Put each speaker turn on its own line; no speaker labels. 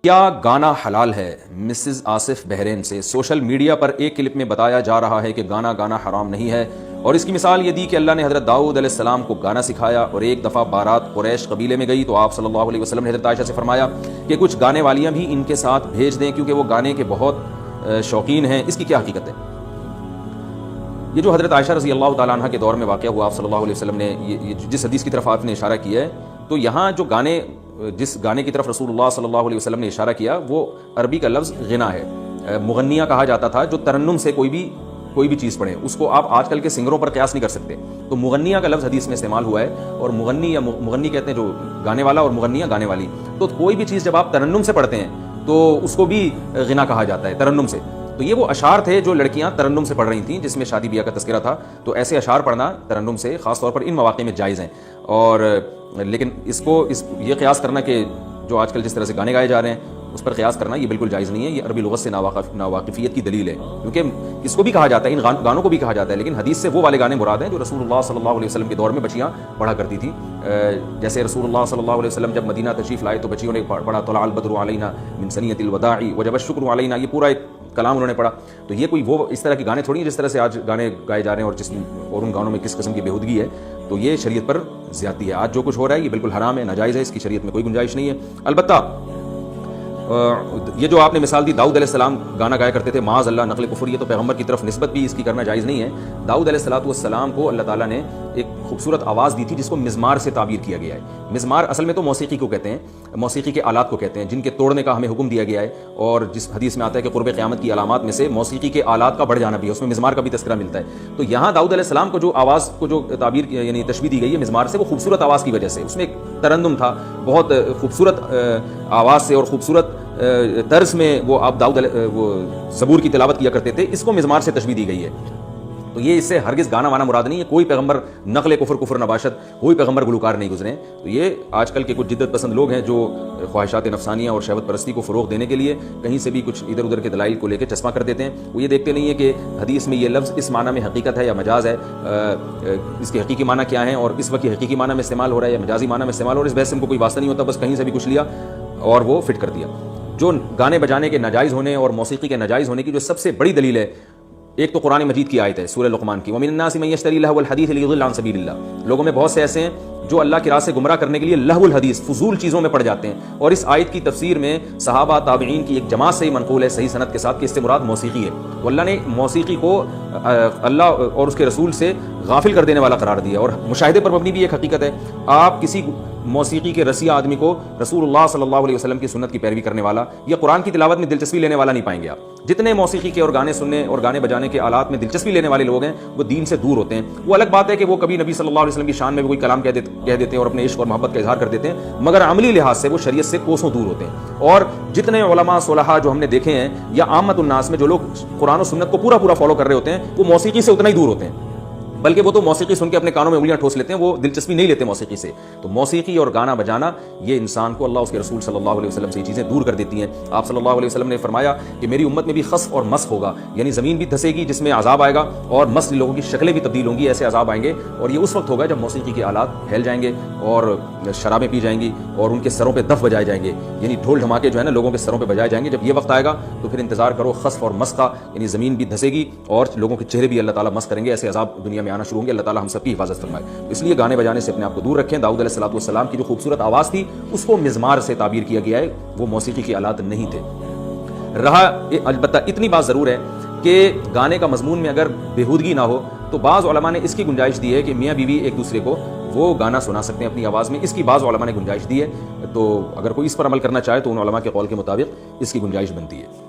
کیا گانا حلال ہے؟ مسز آصف بحرین سے سوشل میڈیا پر ایک کلپ میں بتایا جا رہا ہے کہ گانا گانا حرام نہیں ہے، اور اس کی مثال یہ دی کہ اللہ نے حضرت داؤد علیہ السلام کو گانا سکھایا، اور ایک دفعہ بارات قریش قبیلے میں گئی تو آپ صلی اللہ علیہ وسلم نے حضرت عائشہ سے فرمایا کہ کچھ گانے والیاں بھی ان کے ساتھ بھیج دیں کیونکہ وہ گانے کے بہت شوقین ہیں۔ اس کی کیا حقیقت ہے؟ یہ جو حضرت عائشہ رضی اللہ تعالیٰ عنہ کے دور میں واقعہ ہوا، آپ صلی اللہ علیہ وسلم نے جس حدیث کی طرف آپ نے اشارہ کیا ہے، تو یہاں جو جس گانے کی طرف رسول اللہ صلی اللہ علیہ وسلم نے اشارہ کیا وہ عربی کا لفظ غنا ہے۔ مغنیہ کہا جاتا تھا جو ترنم سے کوئی بھی چیز پڑھے، اس کو آپ آج کل کے سنگروں پر قیاس نہیں کر سکتے۔ تو مغنیہ کا لفظ حدیث میں استعمال ہوا ہے، اور مغنی کہتے ہیں جو گانے والا، اور مغنیہ گانے والی۔ تو کوئی بھی چیز جب آپ ترنم سے پڑھتے ہیں تو اس کو بھی غنا کہا جاتا ہے، ترنم سے۔ تو یہ وہ اشعار تھے جو لڑکیاں ترنم سے پڑھ رہی تھیں، جس میں شادی بیاہ کا تذکرہ تھا۔ تو ایسے اشعار پڑھنا ترنم سے خاص طور پر ان مواقع میں جائز ہیں، اور لیکن یہ قیاس کرنا کہ جو آج کل جس طرح سے گانے گائے جا رہے ہیں اس پر قیاس کرنا یہ بالکل جائز نہیں ہے۔ یہ عربی لغت سے ناواقفیت کی دلیل ہے، کیونکہ اس کو بھی کہا جاتا ہے، ان گانوں کو بھی کہا جاتا ہے، لیکن حدیث سے وہ والے گانے مراد ہیں جو رسول اللہ صلی اللہ علیہ وسلم کے دور میں بچیاں پڑھا کرتی تھی۔ جیسے رسول اللہ صلی اللہ علیہ وسلم جب مدینہ تشریف لائے تو بچیوں نے پڑھا طلع البدر علینا من ثنیۃ الوداع وجب الشکر علینا، یہ پورا ایک کلام انہوں نے پڑھا۔ تو یہ کوئی وہ اس طرح کے گانے تھوڑی ہیں جس طرح سے آج گانے گائے جا رہے ہیں، اور ان گانوں میں کس قسم کی بےہودگی ہے۔ تو یہ شریعت پر زیادتی ہے۔ آج جو کچھ ہو رہا ہے یہ بالکل حرام ہے، ناجائز ہے، اس کی شریعت میں کوئی گنجائش نہیں ہے۔ البتہ یہ جو آپ نے مثال دی، داؤد علیہ السلام گانا گایا کرتے تھے، معاذ اللہ نقل کفر، یہ تو پیغمبر کی طرف نسبت بھی اس کی کرنا جائز نہیں ہے۔ داؤد علیہ السلام کو اللہ تعالیٰ نے ایک خوبصورت آواز دی تھی جس کو مزمار سے تعبیر کیا گیا ہے۔ مزمار اصل میں تو موسیقی کو کہتے ہیں، موسیقی کے آلات کو کہتے ہیں جن کے توڑنے کا ہمیں حکم دیا گیا ہے، اور جس حدیث میں آتا ہے کہ قرب قیامت کی علامات میں سے موسیقی کے آلات کا بڑھ جانا بھی ہے، اس میں مزمار کا بھی تذکرہ ملتا ہے۔ تو یہاں داؤد علیہ السلام کو جو آواز کو جو تعبیر یعنی تشبیہ دی گئی ہے مزمار سے، وہ خوبصورت آواز کی وجہ سے، اس میں ایک ترنم تھا، بہت خوبصورت آواز سے اور خوبصورت طرز میں وہ آپ وہ زبور کی تلاوت کیا کرتے تھے، اس کو مزمار سے تشبیہ دی گئی ہے۔ تو یہ اس سے ہرگز گانا وانا مراد نہیں ہے۔ کوئی پیغمبر نقل کفر نباشت، کوئی پیغمبر گلوکار نہیں گزرے۔ تو یہ آج کل کے کچھ جدت پسند لوگ ہیں جو خواہشات نفسانیہ اور شہوت پرستی کو فروغ دینے کے لیے کہیں سے بھی کچھ ادھر ادھر کے دلائل کو لے کے چشمہ کر دیتے ہیں۔ وہ یہ دیکھتے نہیں ہیں کہ حدیث میں یہ لفظ اس معنی میں حقیقت ہے یا مجاز ہے، اس کے حقیقی معنی کیا ہیں، اور اس وقت حقیقی معنی میں استعمال ہو رہا ہے یا مجازی معنی میں استعمال ہو رہا ہے، اس بحث سے ان کو کوئی واسطہ نہیں ہوتا، بس کہیں سے بھی کچھ لیا اور وہ فٹ کر دیا۔ جو گانے بجانے کے ناجائز ہونے اور موسیقی کے ناجائز ہونے کی جو سب سے بڑی دلیل ہے، ایک تو قرآن مجید کی آیت ہے سورہ لقمان کی، وَمِنَ النَّاسِ مَن يَشْتَرِي لَهْوَ الْحَدِيثِ لِيُضِلَّ عَن سَبِيلِ اللَّهِ۔ لوگوں میں بہت سے ایسے ہیں جو اللہ کی راہ سے گمراہ کرنے کے لیے لہو الحدیث، فضول چیزوں میں پڑ جاتے ہیں، اور اس آیت کی تفسیر میں صحابہ تابعین کی ایک جماعت سے ہی منقول ہے صحیح سند کے ساتھ کہ اس سے مراد موسیقی ہے۔ تو اللہ نے موسیقی کو اللہ اور اس کے رسول سے غافل کر دینے والا قرار دیا، اور مشاہدے پر مبنی بھی ایک حقیقت ہے۔ آپ کسی موسیقی کے رسیہ آدمی کو رسول اللہ صلی اللہ علیہ وسلم کی سنت کی پیروی کرنے والا یا قرآن کی تلاوت میں دلچسپی لینے والا نہیں پائیں گے آپ۔ جتنے موسیقی کے اور گانے سننے اور گانے بجانے کے آلات میں دلچسپی لینے والے لوگ ہیں وہ دین سے دور ہوتے ہیں۔ وہ الگ بات ہے کہ وہ کبھی نبی صلی اللہ علیہ وسلم کی شان میں بھی کوئی کلام کہہ دیتے ہیں اور اپنے عشق اور محبت کا اظہار کر دیتے ہیں، مگر عملی لحاظ سے وہ شریعت سے کوسوں دور ہوتے ہیں۔ اور جتنے علماء صلحاء جو ہم نے دیکھے ہیں یا عامت الناس میں جو لوگ قرآن و سنت کو پورا فالو کر رہے ہوتے ہیں، وہ موسیقی سے اتنا ہی دور ہوتے ہیں، بلکہ وہ تو موسیقی سن کے اپنے کانوں میں انگلیاں ٹھوس لیتے ہیں، وہ دلچسپی نہیں لیتے موسیقی سے۔ تو موسیقی اور گانا بجانا یہ انسان کو اللہ اس کے رسول صلی اللہ علیہ وسلم سے یہ چیزیں دور کر دیتی ہیں۔ آپ صلی اللہ علیہ وسلم نے فرمایا کہ میری امت میں بھی خسف اور مسخ ہوگا، یعنی زمین بھی دھسے گی جس میں عذاب آئے گا، اور مسخ لوگوں کی شکلیں بھی تبدیل ہوں گی، ایسے عذاب آئیں گے، اور یہ اس وقت ہوگا جب موسیقی کے آلات پھیل جائیں گے اور شرابیں پی جائیں گی اور ان کے سروں پہ دف بجائے جائیں گے، یعنی ڈھول دھماکے جو ہے نا لوگوں کے سروں پہ بجائے جائیں گے۔ جب یہ وقت آئے گا تو پھر انتظار کرو خسف اور مسخ کا، یعنی زمین بھی دھسے گی اور لوگوں کے چہرے بھی اللہ تعالیٰ مسخ کریں گے، ایسے عذاب دنیا میں آنا شروع ہوں گے۔ اللہ تعالیٰ ہم سب کی حفاظت فرمائے۔ اس لیے گانے بجانے سے اپنے آپ کو دور رکھیں۔ داؤد علیہ السلام کی جو خوبصورت آواز تھی اس کو مزمار سے تعبیر کیا گیا ہے، وہ موسیقی کے آلات نہیں تھے۔ البتہ اتنی بات ضرور ہے کہ گانے کا مضمون میں اگر بےہودگی نہ ہو تو بعض علماء نے اس کی گنجائش دی ہے کہ میاں بیوی ایک دوسرے کو وہ گانا سنا سکتے ہیں اپنی آواز میں، اس کی بعض علماء نے گنجائش دی ہے۔ تو اگر کوئی اس پر عمل کرنا چاہے تو ان علماء کے قول کے مطابق اس کی گنجائش بنتی ہے۔